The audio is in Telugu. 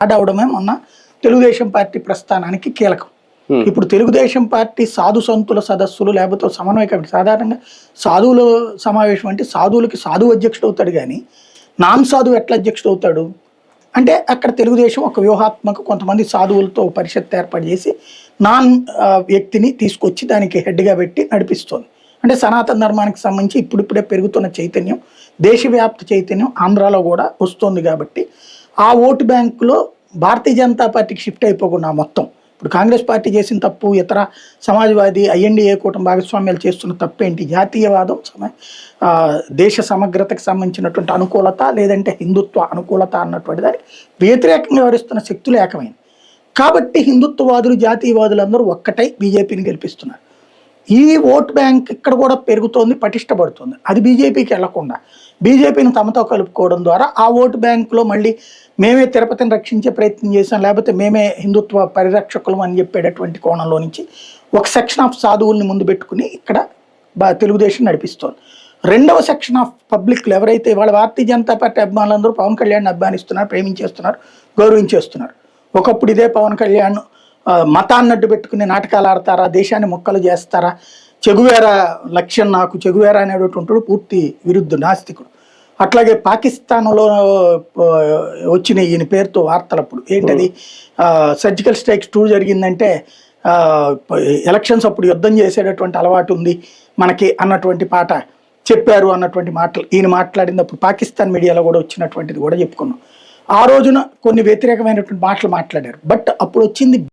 అవడమే మొన్న తెలుగుదేశం పార్టీ ప్రస్థానానికి కీలకం. ఇప్పుడు తెలుగుదేశం పార్టీ సాధు సంతుల సదస్సులు లేకపోతే సమన్వయ కమిటీ, సాధారణంగా సాధువుల సమావేశం అంటే సాధువులకి సాధువు అధ్యక్షుడు అవుతాడు, కానీ నాన్ సాధువు ఎట్లా అధ్యక్షుడు అవుతాడు అంటే అక్కడ తెలుగుదేశం ఒక వ్యూహాత్మక కొంతమంది సాధువులతో పరిషత్ ఏర్పాటు చేసి నాన్ వ్యక్తిని తీసుకొచ్చి దానికి హెడ్గా పెట్టి నడిపిస్తోంది. అంటే సనాతన ధర్మానికి సంబంధించి ఇప్పుడిప్పుడే పెరుగుతున్న చైతన్యం, దేశవ్యాప్త చైతన్యం ఆంధ్రాలో కూడా వస్తుంది. కాబట్టి ఆ ఓటు బ్యాంకులో భారతీయ జనతా పార్టీకి షిఫ్ట్ అయిపోకుండా మొత్తం ఇప్పుడు కాంగ్రెస్ పార్టీ చేసిన తప్పు, ఇతర సమాజ్వాదీ ఐఎన్డీఏ కూటమి భాగస్వామ్యాలు చేస్తున్న తప్పేంటి? జాతీయవాదం, దేశ సమగ్రతకు సంబంధించినటువంటి అనుకూలత లేదంటే హిందుత్వ అనుకూలత అన్నటువంటి దానికి వ్యతిరేకంగా వ్యవహరిస్తున్న శక్తులు ఏకమైంది. కాబట్టి హిందుత్వవాదులు జాతీయవాదులు అందరూ ఒక్కటై బీజేపీని గెలిపిస్తున్నారు. ఈ ఓట్ బ్యాంక్ ఇక్కడ కూడా పెరుగుతోంది, పటిష్టపడుతుంది. అది బీజేపీకి వెళ్లకుండా బీజేపీని తమతో కలుపుకోవడం ద్వారా ఆ ఓటు బ్యాంకులో మళ్ళీ మేమే తిరుపతిని రక్షించే ప్రయత్నం చేసాం, లేకపోతే మేమే హిందుత్వ పరిరక్షకులం అని చెప్పేటటువంటి కోణంలో నుంచి ఒక సెక్షన్ ఆఫ్ సాధువుల్ని ముందు పెట్టుకుని ఇక్కడ తెలుగుదేశం నడిపిస్తోంది. రెండవ సెక్షన్ ఆఫ్ పబ్లిక్లు ఎవరైతే వాళ్ళ భారతీయ జనతా పార్టీ అభిమానులందరూ పవన్ కళ్యాణ్ అభిమానిస్తున్నారు, ప్రేమించేస్తున్నారు, గౌరవించేస్తున్నారు. ఒకప్పుడు ఇదే పవన్ కళ్యాణ్ మతాన్ని అడ్డు పెట్టుకుని నాటకాలు ఆడతారా, దేశాన్ని మొక్కలు చేస్తారా, చెగువేరా లక్ష్యం నాకు, చెగువేరా అనేటటువంటి పూర్తి విరుద్ధ నాస్తికుడు. అట్లాగే పాకిస్తాన్లో వచ్చిన ఈయన పేరుతో వార్తలప్పుడు ఏంటది, సర్జికల్ స్ట్రైక్స్ 2 జరిగిందంటే ఎలక్షన్స్ అప్పుడు యుద్ధం చేసేటటువంటి అలవాటు ఉంది మనకి అన్నటువంటి పాట చెప్పారు అన్నటువంటి మాటలు ఈయన మాట్లాడినప్పుడు పాకిస్తాన్ మీడియాలో కూడా వచ్చినటువంటిది కూడా చెప్పుకున్నాం. ఆ రోజున కొన్ని వ్యతిరేకమైనటువంటి మాటలు మాట్లాడారు. బట్ అప్పుడు వచ్చింది